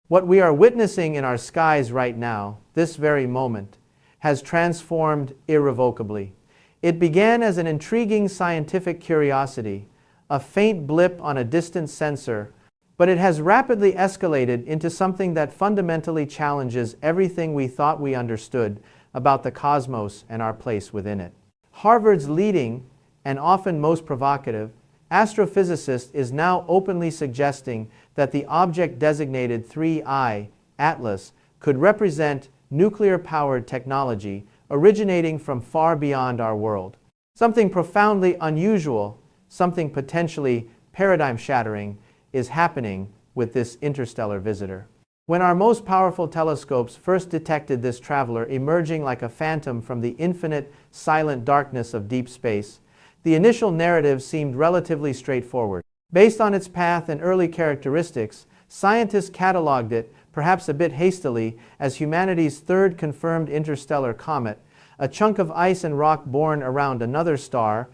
What we are witnessing in our skies right now, this very moment, has transformed irrevocably. It began as an intriguing scientific curiosity, a faint blip on a distant sensor, but it has rapidly escalated into something that fundamentally challenges everything we thought we understood about the cosmos and our place within it. Harvard's leading, and often most provocative, astrophysicist is now openly suggesting that the object designated 3I, Atlas, could represent nuclear-powered technology originating from far beyond our world. Something profoundly unusual, something potentially paradigm-shattering, is happening with this interstellar visitor. When our most powerful telescopes first detected this traveler emerging like a phantom from the infinite, silent darkness of deep space, the initial narrative seemed relatively straightforward. Based on its path and early characteristics, scientists cataloged it, perhaps a bit hastily, as humanity's third confirmed interstellar comet, a chunk of ice and rock born around another star,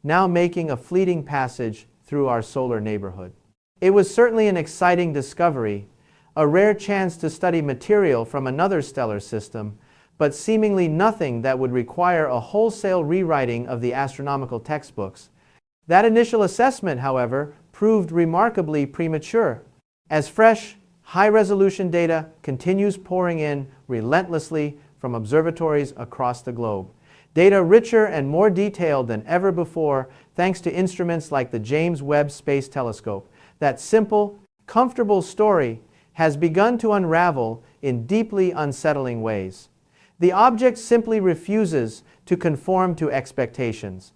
now making a fleeting passage through our solar neighborhood. It was certainly an exciting discovery, a rare chance to study material from another stellar system, but seemingly nothing that would require a wholesale rewriting of the astronomical textbooks. That initial assessment, however, proved remarkably premature. As fresh, high-resolution data continues pouring in relentlessly from observatories across the globe. Data richer and more detailed than ever before thanks to instruments like the James Webb Space Telescope. That simple, comfortable story has begun to unravel in deeply unsettling ways. The object simply refuses to conform to expectations.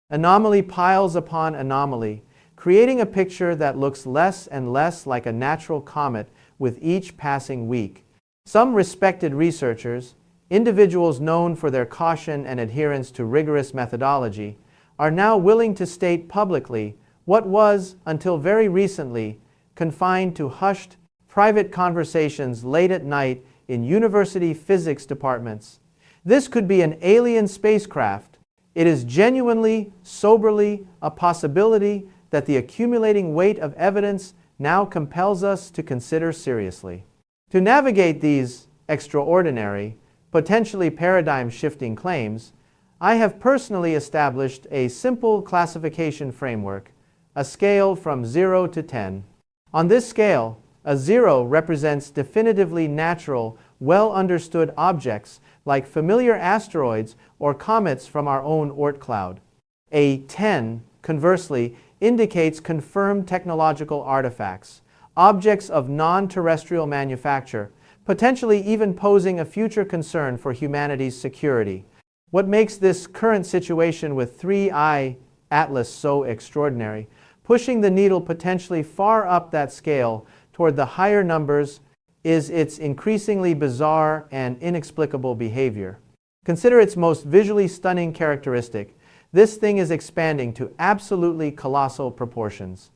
Anomaly piles upon anomaly, creating a picture that looks less and less like a natural comet with each passing week. Some respected researchers, individuals known for their caution and adherence to rigorous methodology, are now willing to state publicly what was, until very recently, confined to hushed, private conversations late at night in university physics departments. This could be an alien spacecraft. It is genuinely, soberly, a possibility that the accumulating weight of evidence now compels us to consider seriously. To navigate these extraordinary, potentially paradigm-shifting claims, I have personally established a simple classification framework, a scale from 0 to 10. On this scale, a 0 represents definitively natural, well-understood objects like familiar asteroids or comets from our own Oort cloud. A 10, conversely, indicates confirmed technological artifacts, objects of non-terrestrial manufacture, potentially even posing a future concern for humanity's security. What makes this current situation with 3I Atlas so extraordinary, pushing the needle potentially far up that scale toward the higher numbers, is its increasingly bizarre and inexplicable behavior. Consider its most visually stunning characteristic. This thing is expanding to absolutely colossal proportions.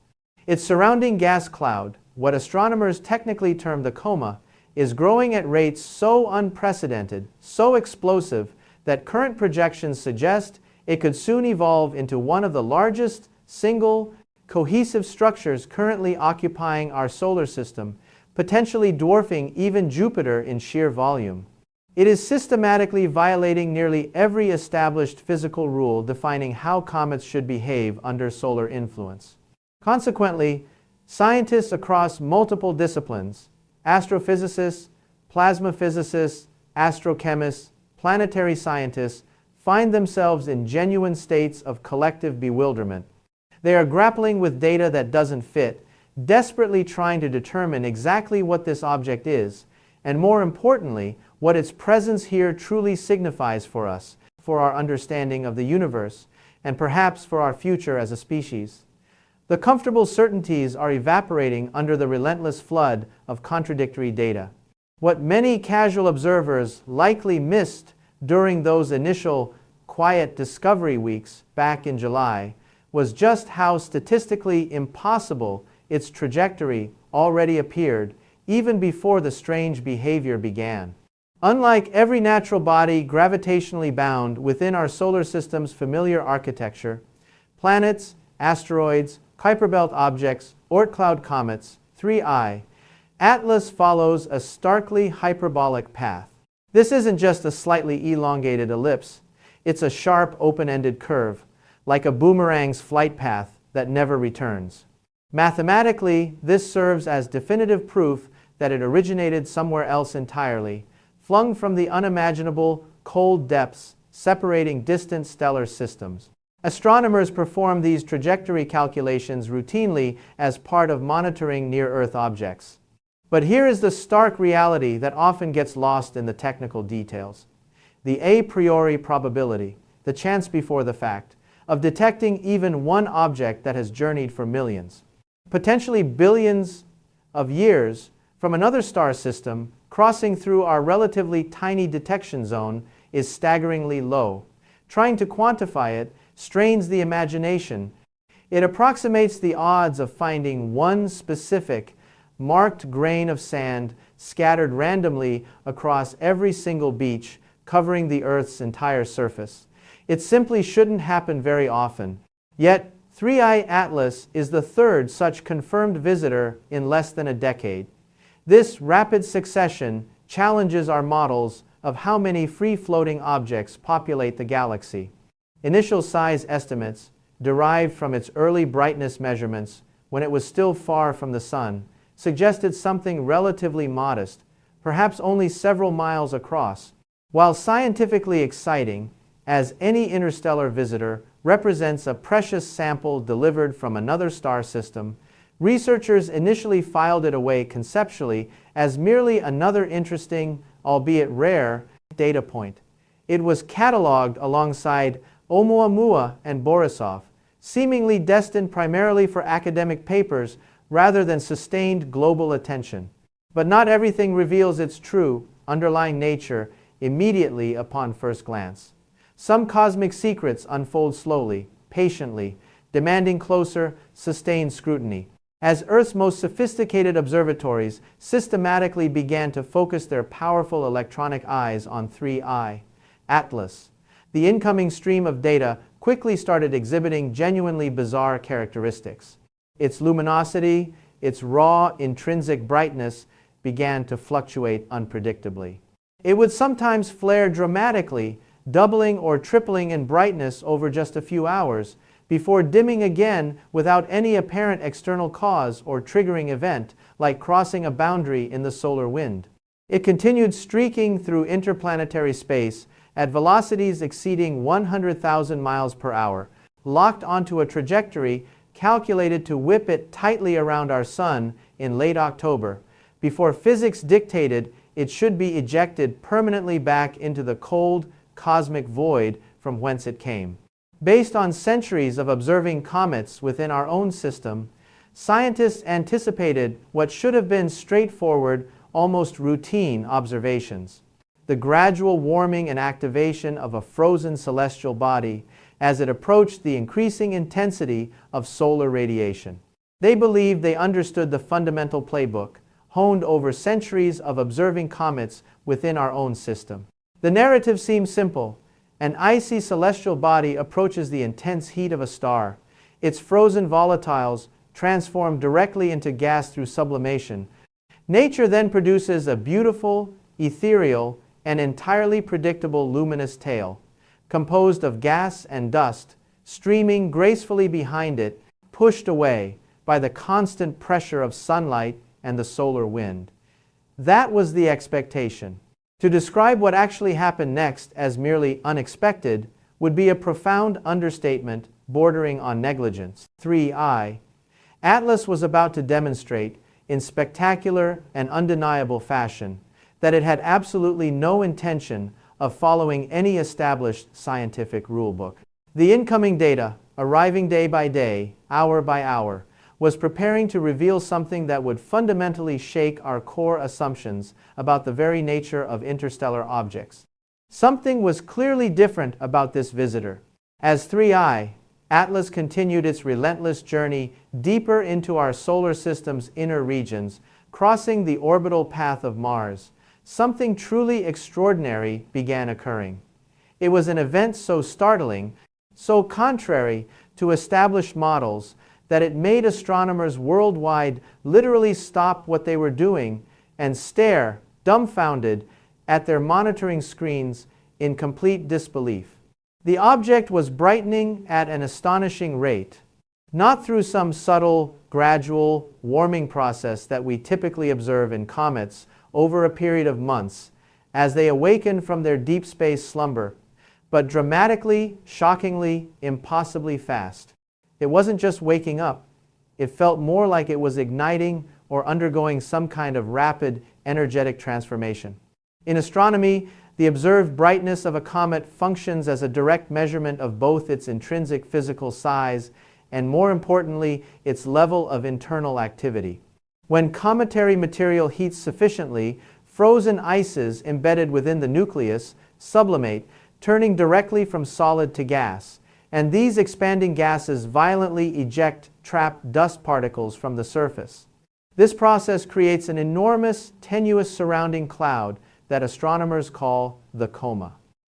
Its surrounding gas cloud, what astronomers technically term the coma, is growing at rates so unprecedented, so explosive, that current projections suggest it could soon evolve into one of the largest, single, cohesive structures currently occupying our solar system, potentially dwarfing even Jupiter in sheer volume. It is systematically violating nearly every established physical rule defining how comets should behave under solar influence. Consequently, scientists across multiple disciplines, astrophysicists, plasma physicists, astrochemists, planetary scientists, find themselves in genuine states of collective bewilderment. They are grappling with data that doesn't fit, desperately trying to determine exactly what this object is, and more importantly, what its presence here truly signifies for us, for our understanding of the universe, and perhaps for our future as a species. The comfortable certainties are evaporating under the relentless flood of contradictory data. What many casual observers likely missed during those initial quiet discovery weeks back in July was just how statistically impossible its trajectory already appeared even before the strange behavior began. Unlike every natural body gravitationally bound within our solar system's familiar architecture, planets, asteroids, Kuiper belt objects, Oort cloud comets, 3I, Atlas follows a starkly hyperbolic path. This isn't just a slightly elongated ellipse, it's a sharp, open-ended curve, like a boomerang's flight path that never returns. Mathematically, this serves as definitive proof that it originated somewhere else entirely, flung from the unimaginable, cold depths separating distant stellar systems. Astronomers perform these trajectory calculations routinely as part of monitoring near-Earth objects. But here is the stark reality that often gets lost in the technical details. The a priori probability, the chance before the fact, of detecting even one object that has journeyed for millions, potentially billions of years, from another star system, crossing through our relatively tiny detection zone, is staggeringly low. Trying to quantify it strains the imagination. It approximates the odds of finding one specific, marked grain of sand scattered randomly across every single beach, covering the Earth's entire surface. It simply shouldn't happen very often. Yet, 3I Atlas is the third such confirmed visitor in less than a decade. This rapid succession challenges our models of how many free-floating objects populate the galaxy. Initial size estimates, derived from its early brightness measurements when it was still far from the Sun, suggested something relatively modest, perhaps only several miles across. While scientifically exciting, as any interstellar visitor represents a precious sample delivered from another star system, researchers initially filed it away conceptually as merely another interesting, albeit rare, data point. It was catalogued alongside Oumuamua and Borisov, seemingly destined primarily for academic papers rather than sustained global attention. But not everything reveals its true, underlying nature immediately upon first glance. Some cosmic secrets unfold slowly, patiently, demanding closer, sustained scrutiny. As Earth's most sophisticated observatories systematically began to focus their powerful electronic eyes on 3I Atlas, the incoming stream of data quickly started exhibiting genuinely bizarre characteristics. Its luminosity, its raw, intrinsic brightness began to fluctuate unpredictably. It would sometimes flare dramatically, doubling or tripling in brightness over just a few hours, before dimming again without any apparent external cause or triggering event, like crossing a boundary in the solar wind. It continued streaking through interplanetary space at velocities exceeding 100,000 miles per hour, locked onto a trajectory calculated to whip it tightly around our Sun in late October, before physics dictated it should be ejected permanently back into the cold, cosmic void from whence it came. Based on centuries of observing comets within our own system, scientists anticipated what should have been straightforward, almost routine observations: the gradual warming and activation of a frozen celestial body as it approached the increasing intensity of solar radiation. They believed they understood the fundamental playbook, honed over centuries of observing comets within our own system. The narrative seems simple. An icy celestial body approaches the intense heat of a star. Its frozen volatiles transform directly into gas through sublimation. Nature then produces a beautiful, ethereal, and entirely predictable luminous tail, composed of gas and dust, streaming gracefully behind it, pushed away by the constant pressure of sunlight and the solar wind. That was the expectation. To describe what actually happened next as merely unexpected would be a profound understatement bordering on negligence. 3I Atlas was about to demonstrate, in spectacular and undeniable fashion, that it had absolutely no intention of following any established scientific rulebook. The incoming data, arriving day by day, hour by hour, was preparing to reveal something that would fundamentally shake our core assumptions about the very nature of interstellar objects. Something was clearly different about this visitor. As 3I Atlas continued its relentless journey deeper into our solar system's inner regions, crossing the orbital path of Mars, something truly extraordinary began occurring. It was an event so startling, so contrary to established models, that it made astronomers worldwide literally stop what they were doing and stare, dumbfounded, at their monitoring screens in complete disbelief. The object was brightening at an astonishing rate, not through some subtle, gradual warming process that we typically observe in comets over a period of months as they awaken from their deep space slumber, but dramatically, shockingly, impossibly fast. It wasn't just waking up. It felt more like it was igniting or undergoing some kind of rapid, energetic transformation. In astronomy, the observed brightness of a comet functions as a direct measurement of both its intrinsic physical size and, more importantly, its level of internal activity. When cometary material heats sufficiently, frozen ices embedded within the nucleus sublimate, turning directly from solid to gas, and these expanding gases violently eject trapped dust particles from the surface. This process creates an enormous, tenuous surrounding cloud that astronomers call the coma.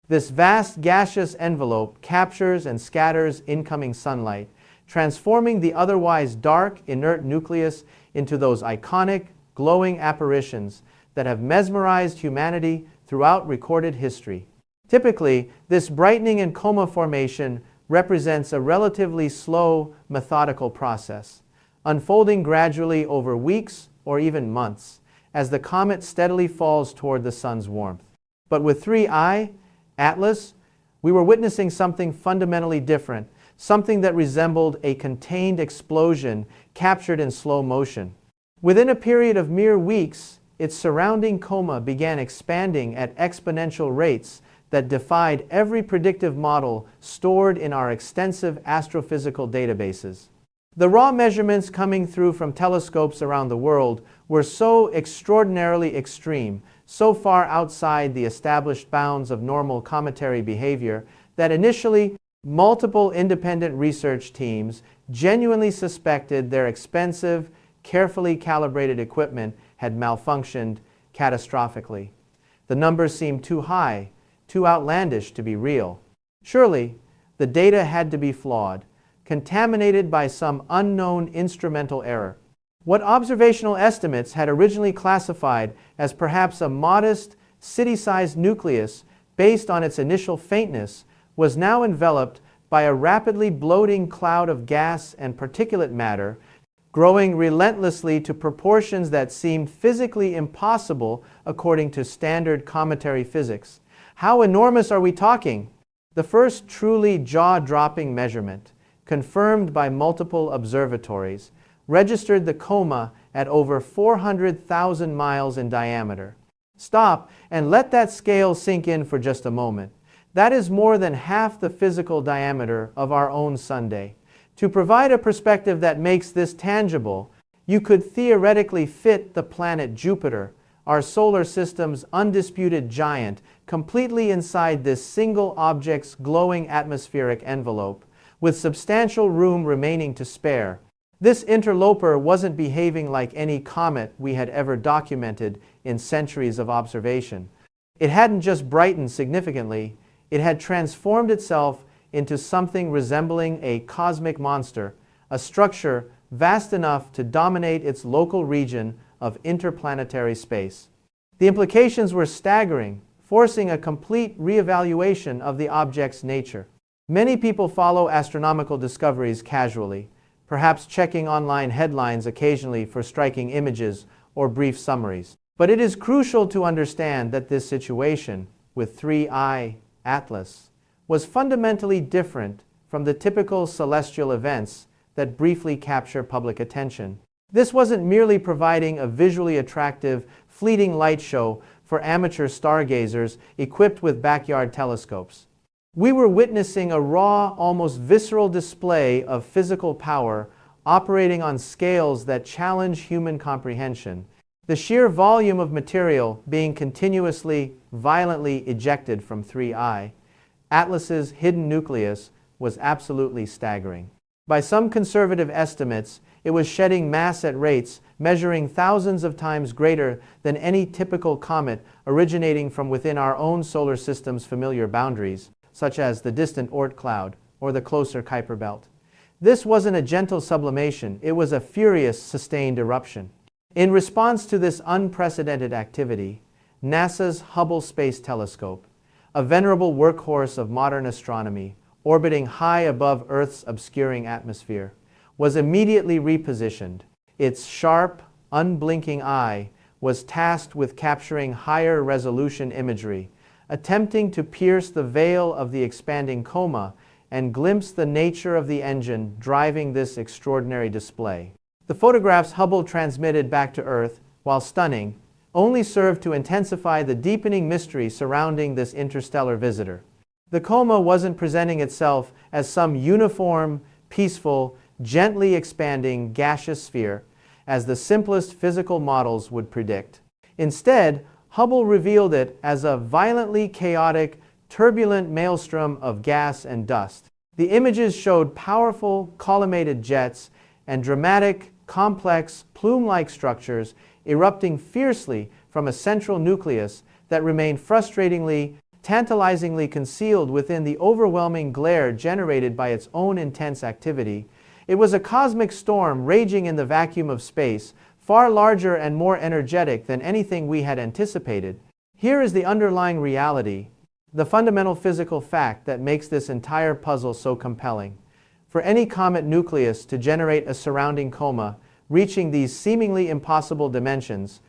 This vast gaseous envelope captures and scatters incoming sunlight, transforming the otherwise dark, inert nucleus into those iconic, glowing apparitions that have mesmerized humanity throughout recorded history. Typically, this brightening and coma formation represents a relatively slow, methodical process, unfolding gradually over weeks or even months as the comet steadily falls toward the sun's warmth. But with 3I, Atlas, we were witnessing something fundamentally different, something that resembled a contained explosion captured in slow motion. Within a period of mere weeks, its surrounding coma began expanding at exponential rates that defied every predictive model stored in our extensive astrophysical databases. The raw measurements coming through from telescopes around the world were so extraordinarily extreme, so far outside the established bounds of normal cometary behavior, that initially multiple independent research teams genuinely suspected their expensive, carefully calibrated equipment had malfunctioned catastrophically. The numbers seemed too high, too outlandish to be real. Surely, the data had to be flawed, contaminated by some unknown instrumental error. What observational estimates had originally classified as perhaps a modest, city-sized nucleus based on its initial faintness was now enveloped by a rapidly bloating cloud of gas and particulate matter, growing relentlessly to proportions that seemed physically impossible according to standard cometary physics. How enormous are we talking? The first truly jaw-dropping measurement, confirmed by multiple observatories, registered the coma at over 400,000 miles in diameter. Stop and let that scale sink in for just a moment. That is more than half the physical diameter of our own Sunday. To provide a perspective that makes this tangible, you could theoretically fit the planet Jupiter, our solar system's undisputed giant, completely inside this single object's glowing atmospheric envelope, with substantial room remaining to spare. This interloper wasn't behaving like any comet we had ever documented in centuries of observation. It hadn't just brightened significantly, it had transformed itself into something resembling a cosmic monster, a structure vast enough to dominate its local region of interplanetary space. The implications were staggering, forcing a complete reevaluation of the object's nature. Many people follow astronomical discoveries casually, perhaps checking online headlines occasionally for striking images or brief summaries. But it is crucial to understand that this situation, with 3I, Atlas, was fundamentally different from the typical celestial events that briefly capture public attention. This wasn't merely providing a visually attractive, fleeting light show for amateur stargazers equipped with backyard telescopes. We were witnessing a raw, almost visceral display of physical power operating on scales that challenge human comprehension. The sheer volume of material being continuously, violently ejected from 3I, Atlas's hidden nucleus, was absolutely staggering. By some conservative estimates, it was shedding mass at rates measuring thousands of times greater than any typical comet originating from within our own solar system's familiar boundaries, such as the distant Oort cloud or the closer Kuiper belt. This wasn't a gentle sublimation, it was a furious, sustained eruption. In response to this unprecedented activity, NASA's Hubble Space Telescope, a venerable workhorse of modern astronomy, orbiting high above Earth's obscuring atmosphere, was immediately repositioned. Its sharp, unblinking eye was tasked with capturing higher resolution imagery, attempting to pierce the veil of the expanding coma and glimpse the nature of the engine driving this extraordinary display. The photographs Hubble transmitted back to Earth, while stunning, only served to intensify the deepening mystery surrounding this interstellar visitor. The coma wasn't presenting itself as some uniform, peaceful, gently expanding gaseous sphere, as the simplest physical models would predict. Instead, Hubble revealed it as a violently chaotic, turbulent maelstrom of gas and dust. The images showed powerful, collimated jets and dramatic, complex, plume-like structures erupting fiercely from a central nucleus that remained frustratingly, tantalizingly concealed within the overwhelming glare generated by its own intense activity. It was a cosmic storm raging in the vacuum of space, far larger and more energetic than anything we had anticipated. Here is the underlying reality, the fundamental physical fact that makes this entire puzzle so compelling. For any comet nucleus to generate a surrounding coma, reaching these seemingly impossible dimensions,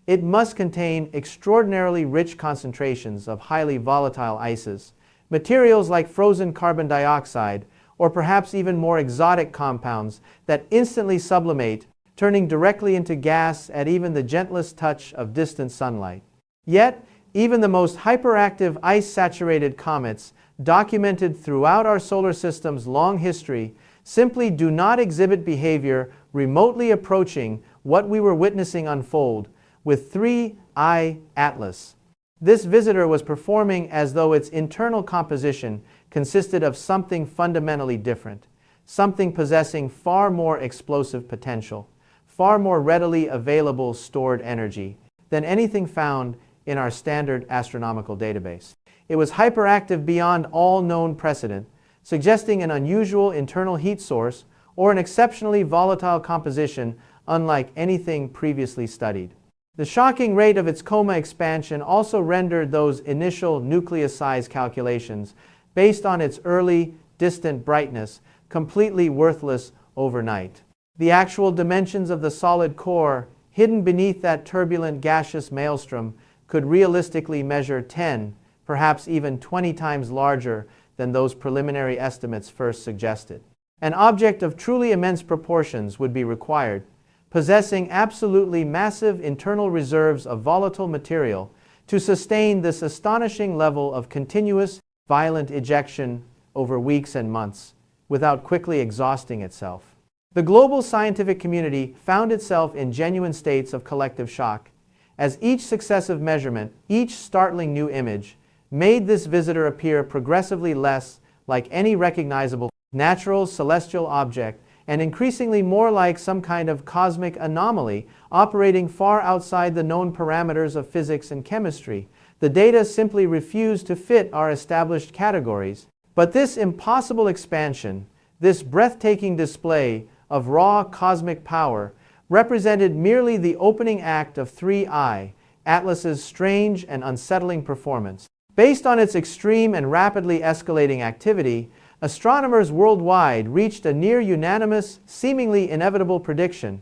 it must contain extraordinarily rich concentrations of highly volatile ices, materials like frozen carbon dioxide, or perhaps even more exotic compounds that instantly sublimate, turning directly into gas at even the gentlest touch of distant sunlight. Yet, even the most hyperactive ice-saturated comets documented throughout our solar system's long history simply do not exhibit behavior remotely approaching what we were witnessing unfold with 3I Atlas. This visitor was performing as though its internal composition consisted of something fundamentally different, something possessing far more explosive potential, far more readily available stored energy than anything found in our standard astronomical database. It was hyperactive beyond all known precedent, suggesting an unusual internal heat source or an exceptionally volatile composition unlike anything previously studied. The shocking rate of its coma expansion also rendered those initial nucleus size calculations, based on its early, distant brightness, completely worthless overnight. The actual dimensions of the solid core, hidden beneath that turbulent gaseous maelstrom, could realistically measure 10, perhaps even 20 times larger than those preliminary estimates first suggested. An object of truly immense proportions would be required, possessing absolutely massive internal reserves of volatile material to sustain this astonishing level of continuous, violent ejection over weeks and months, without quickly exhausting itself. The global scientific community found itself in genuine states of collective shock, as each successive measurement, each startling new image, made this visitor appear progressively less like any recognizable natural celestial object and increasingly more like some kind of cosmic anomaly operating far outside the known parameters of physics and chemistry. The data simply refused to fit our established categories. But this impossible expansion, this breathtaking display of raw cosmic power, represented merely the opening act of 3I, Atlas's strange and unsettling performance. Based on its extreme and rapidly escalating activity, astronomers worldwide reached a near-unanimous, seemingly inevitable prediction.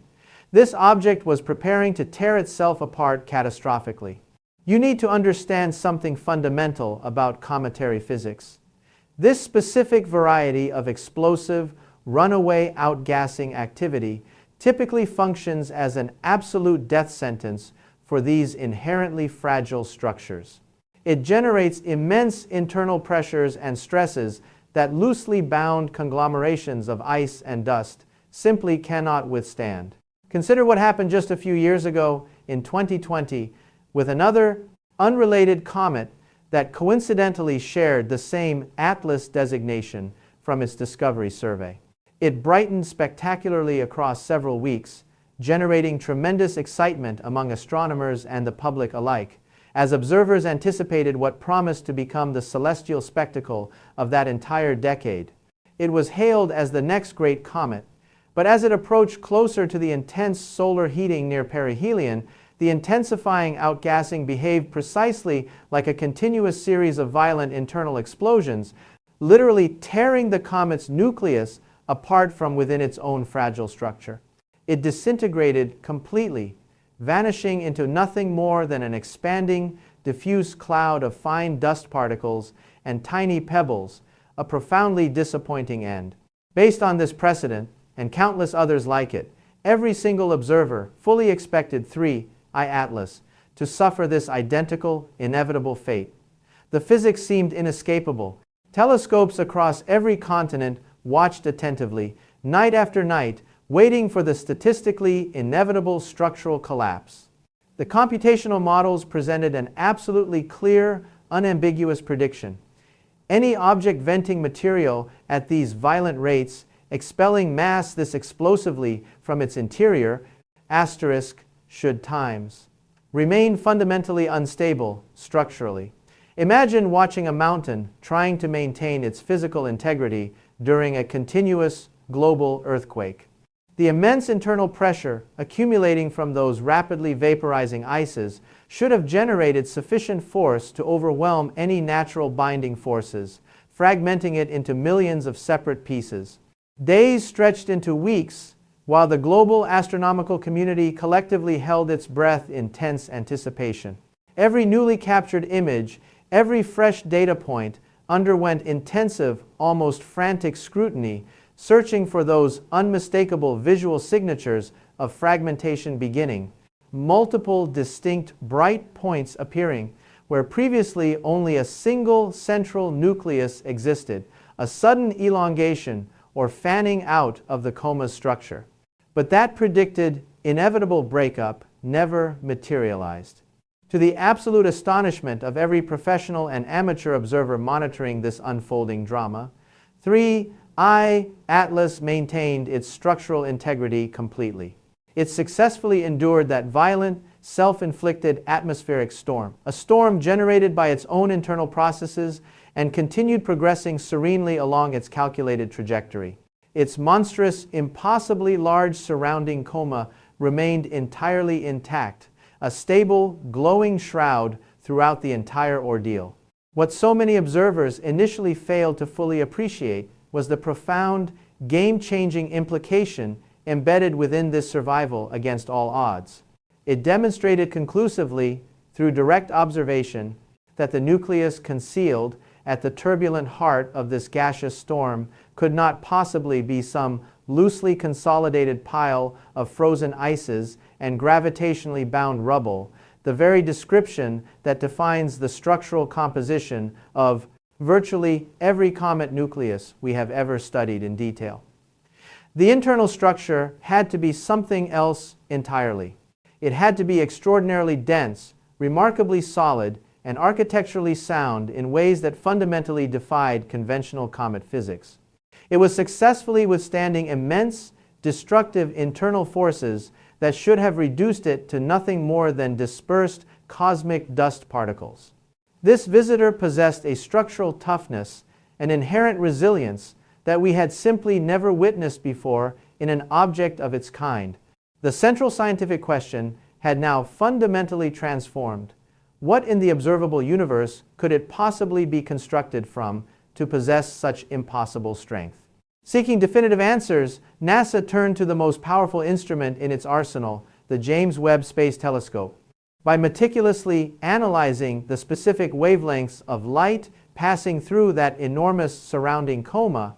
This object was preparing to tear itself apart catastrophically. You need to understand something fundamental about cometary physics. This specific variety of explosive, runaway outgassing activity typically functions as an absolute death sentence for these inherently fragile structures. It generates immense internal pressures and stresses that loosely bound conglomerations of ice and dust simply cannot withstand. Consider what happened just a few years ago in 2020 with another unrelated comet that coincidentally shared the same Atlas designation from its discovery survey. It brightened spectacularly across several weeks, generating tremendous excitement among astronomers and the public alike, as observers anticipated what promised to become the celestial spectacle of that entire decade. it was hailed as the next great comet. But as it approached closer to the intense solar heating near perihelion, the intensifying outgassing behaved precisely like a continuous series of violent internal explosions, literally tearing the comet's nucleus apart from within its own fragile structure. It disintegrated completely, vanishing into nothing more than an expanding, diffuse cloud of fine dust particles and tiny pebbles, a profoundly disappointing end. Based on this precedent, and countless others like it, every single observer fully expected 3I Atlas to suffer this identical, inevitable fate. The physics seemed inescapable. Telescopes across every continent watched attentively, night after night, waiting for the statistically inevitable structural collapse. The computational models presented an absolutely clear, unambiguous prediction. Any object venting material at these violent rates, expelling mass this explosively from its interior, should times, remain fundamentally unstable structurally. Imagine watching a mountain trying to maintain its physical integrity during a continuous global earthquake. The immense internal pressure accumulating from those rapidly vaporizing ices should have generated sufficient force to overwhelm any natural binding forces, fragmenting it into millions of separate pieces. Days stretched into weeks, while the global astronomical community collectively held its breath in tense anticipation. Every newly captured image, every fresh data point underwent intensive, almost frantic scrutiny, searching for those unmistakable visual signatures of fragmentation beginning, multiple distinct bright points appearing where previously only a single central nucleus existed, a sudden elongation or fanning out of the coma's structure. But that predicted inevitable breakup never materialized. To the absolute astonishment of every professional and amateur observer monitoring this unfolding drama, 3I Atlas maintained its structural integrity completely. It successfully endured that violent, self-inflicted atmospheric storm, a storm generated by its own internal processes, and continued progressing serenely along its calculated trajectory. Its monstrous, impossibly large surrounding coma remained entirely intact, a stable, glowing shroud throughout the entire ordeal. What so many observers initially failed to fully appreciate was the profound, game-changing implication embedded within this survival against all odds. It demonstrated conclusively, through direct observation, that the nucleus concealed at the turbulent heart of this gaseous storm could not possibly be some loosely consolidated pile of frozen ices and gravitationally bound rubble, the very description that defines the structural composition of virtually every comet nucleus we have ever studied in detail. The internal structure had to be something else entirely. It had to be extraordinarily dense, remarkably solid, and architecturally sound in ways that fundamentally defied conventional comet physics. It was successfully withstanding immense, destructive internal forces that should have reduced it to nothing more than dispersed cosmic dust particles. This visitor possessed a structural toughness, an inherent resilience that we had simply never witnessed before in an object of its kind. The central scientific question had now fundamentally transformed. What in the observable universe could it possibly be constructed from to possess such impossible strength? Seeking definitive answers, NASA turned to the most powerful instrument in its arsenal, the James Webb Space Telescope. By meticulously analyzing the specific wavelengths of light passing through that enormous surrounding coma,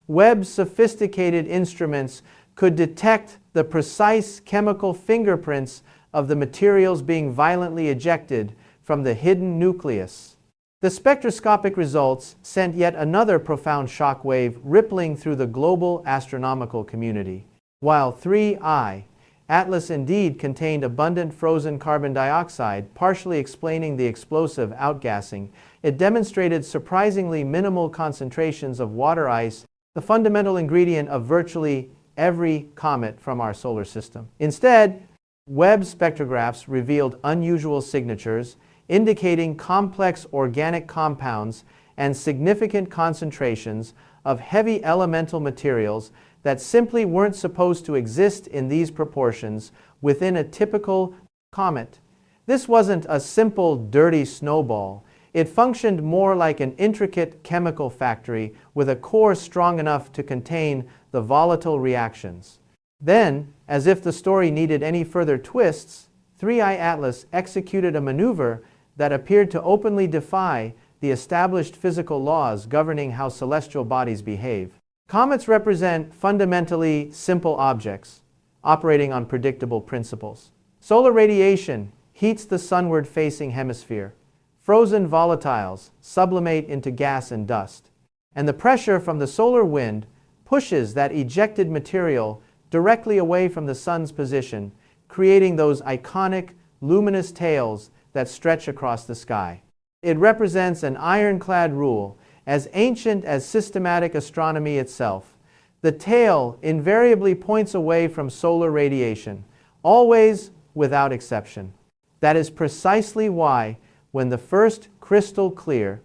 Webb's sophisticated instruments could detect the precise chemical fingerprints of the materials being violently ejected from the hidden nucleus. The spectroscopic results sent yet another profound shock wave rippling through the global astronomical community. While 3I Atlas indeed contained abundant frozen carbon dioxide, partially explaining the explosive outgassing, it demonstrated surprisingly minimal concentrations of water ice, the fundamental ingredient of virtually every comet from our solar system. Instead, Webb spectrographs revealed unusual signatures, indicating complex organic compounds and significant concentrations of heavy elemental materials that simply weren't supposed to exist in these proportions within a typical comet. This wasn't a simple, dirty snowball. It functioned more like an intricate chemical factory with a core strong enough to contain the volatile reactions. Then, as if the story needed any further twists, 3I Atlas executed a maneuver that appeared to openly defy the established physical laws governing how celestial bodies behave. Comets represent fundamentally simple objects, operating on predictable principles. Solar radiation heats the sunward-facing hemisphere. Frozen volatiles sublimate into gas and dust. And the pressure from the solar wind pushes that ejected material directly away from the sun's position, creating those iconic, luminous tails that stretch across the sky. It represents an ironclad rule, as ancient as systematic astronomy itself. The tail invariably points away from solar radiation, always without exception. That is precisely why, when the first crystal-clear,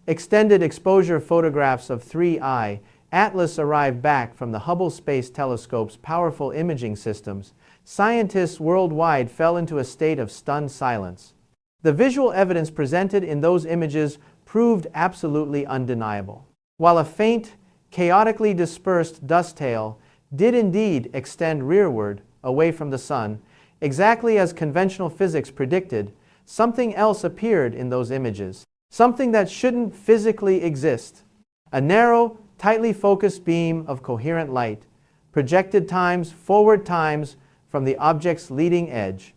extended exposure photographs of 3I Atlas arrived back from the Hubble Space Telescope's powerful imaging systems, scientists worldwide fell into a state of stunned silence. The visual evidence presented in those images proved absolutely undeniable. While a faint, chaotically dispersed dust tail did indeed extend rearward, away from the sun, exactly as conventional physics predicted, something else appeared in those images. Something that shouldn't physically exist. A narrow, tightly focused beam of coherent light, projected forward times from the object's leading edge,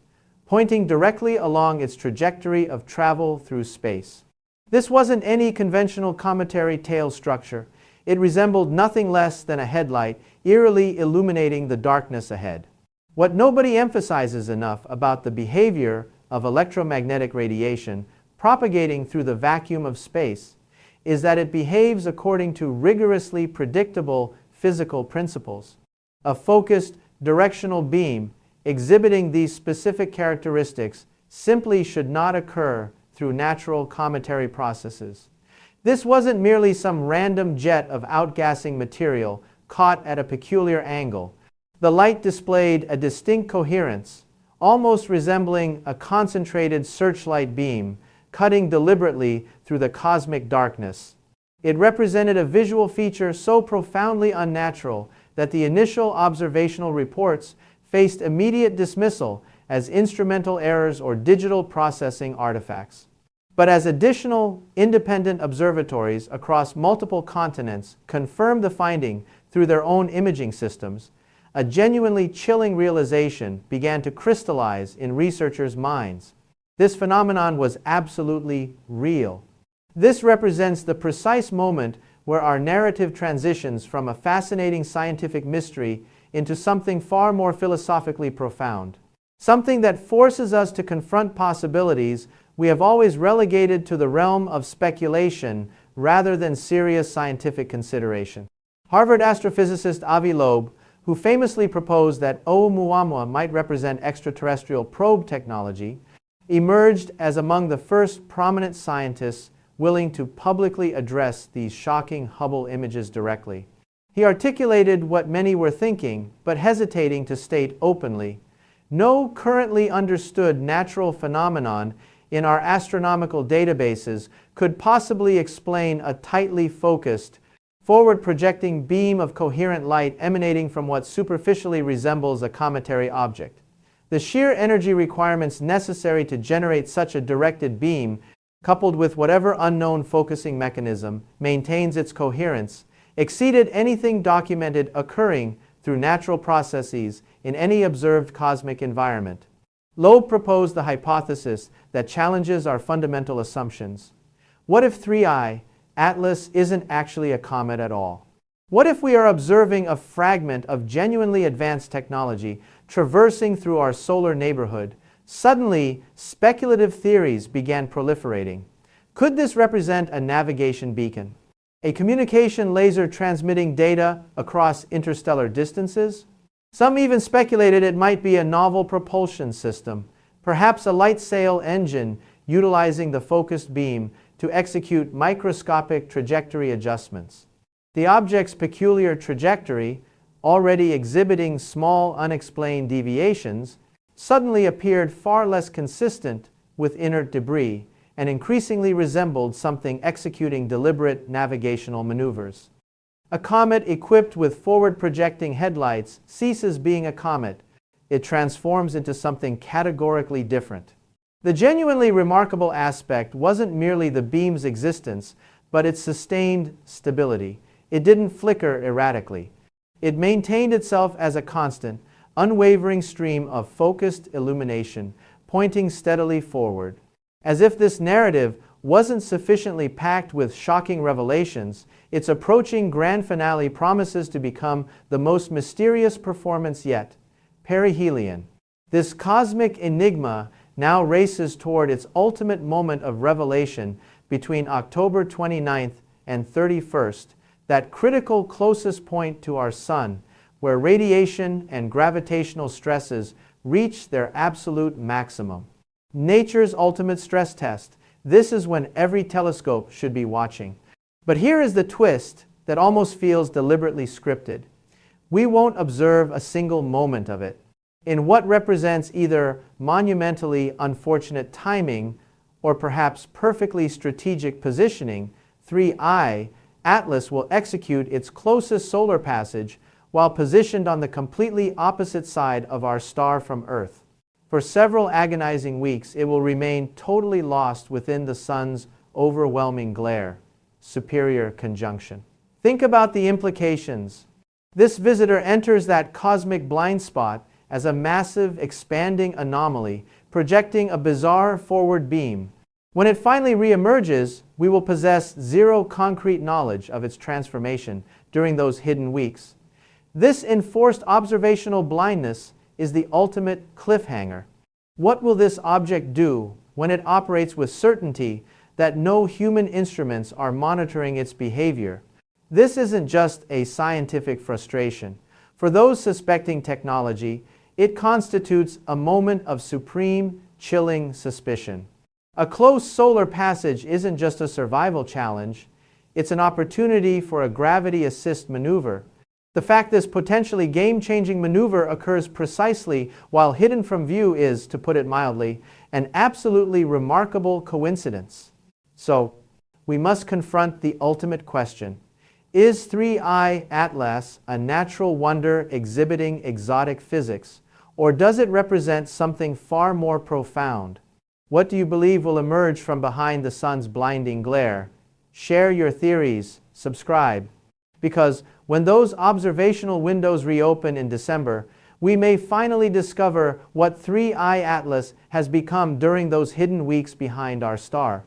pointing directly along its trajectory of travel through space. This wasn't any conventional cometary tail structure. It resembled nothing less than a headlight, eerily illuminating the darkness ahead. What nobody emphasizes enough about the behavior of electromagnetic radiation propagating through the vacuum of space is that it behaves according to rigorously predictable physical principles. A focused, directional beam exhibiting these specific characteristics simply should not occur through natural cometary processes. This wasn't merely some random jet of outgassing material caught at a peculiar angle. The light displayed a distinct coherence, almost resembling a concentrated searchlight beam, cutting deliberately through the cosmic darkness. It represented a visual feature so profoundly unnatural that the initial observational reports faced immediate dismissal as instrumental errors or digital processing artifacts. But as additional, independent observatories across multiple continents confirmed the finding through their own imaging systems, a genuinely chilling realization began to crystallize in researchers' minds. This phenomenon was absolutely real. This represents the precise moment where our narrative transitions from a fascinating scientific mystery into something far more philosophically profound. Something that forces us to confront possibilities we have always relegated to the realm of speculation rather than serious scientific consideration. Harvard astrophysicist Avi Loeb, who famously proposed that Oumuamua might represent extraterrestrial probe technology, emerged as among the first prominent scientists willing to publicly address these shocking Hubble images directly. He articulated what many were thinking, but hesitating to state openly. No currently understood natural phenomenon in our astronomical databases could possibly explain a tightly focused, forward-projecting beam of coherent light emanating from what superficially resembles a cometary object. The sheer energy requirements necessary to generate such a directed beam, coupled with whatever unknown focusing mechanism maintains its coherence, exceeded anything documented occurring through natural processes in any observed cosmic environment. Loeb proposed the hypothesis that challenges our fundamental assumptions. What if 3I Atlas isn't actually a comet at all? What if we are observing a fragment of genuinely advanced technology traversing through our solar neighborhood? Suddenly, speculative theories began proliferating. Could this represent a navigation beacon? A communication laser transmitting data across interstellar distances? Some even speculated it might be a novel propulsion system, perhaps a light sail engine utilizing the focused beam to execute microscopic trajectory adjustments. The object's peculiar trajectory, already exhibiting small unexplained deviations, suddenly appeared far less consistent with inert debris and increasingly resembled something executing deliberate navigational maneuvers. A comet equipped with forward-projecting headlights ceases being a comet. It transforms into something categorically different. The genuinely remarkable aspect wasn't merely the beam's existence, but its sustained stability. It didn't flicker erratically. It maintained itself as a constant, unwavering stream of focused illumination, pointing steadily forward. As if this narrative wasn't sufficiently packed with shocking revelations, its approaching grand finale promises to become the most mysterious performance yet. Perihelion. This cosmic enigma now races toward its ultimate moment of revelation between October 29th and 31st, that critical closest point to our Sun, where radiation and gravitational stresses reach their absolute maximum. Nature's ultimate stress test. This is when every telescope should be watching. But here is the twist that almost feels deliberately scripted. We won't observe a single moment of it. In what represents either monumentally unfortunate timing or perhaps perfectly strategic positioning, 3I, Atlas will execute its closest solar passage while positioned on the completely opposite side of our star from Earth. For several agonizing weeks, it will remain totally lost within the Sun's overwhelming glare. Superior conjunction. Think about the implications. This visitor enters that cosmic blind spot as a massive, expanding anomaly, projecting a bizarre forward beam. When it finally reemerges, we will possess zero concrete knowledge of its transformation during those hidden weeks. This enforced observational blindness is the ultimate cliffhanger. What will this object do when it operates with certainty that no human instruments are monitoring its behavior? This isn't just a scientific frustration. For those suspecting technology, it constitutes a moment of supreme, chilling suspicion. A close solar passage isn't just a survival challenge, it's an opportunity for a gravity assist maneuver. The fact this potentially game-changing maneuver occurs precisely while hidden from view is, to put it mildly, an absolutely remarkable coincidence. So, we must confront the ultimate question. Is 3I Atlas a natural wonder exhibiting exotic physics, or does it represent something far more profound? What do you believe will emerge from behind the Sun's blinding glare? Share your theories, subscribe. Because when those observational windows reopen in December, we may finally discover what 3I Atlas has become during those hidden weeks behind our star.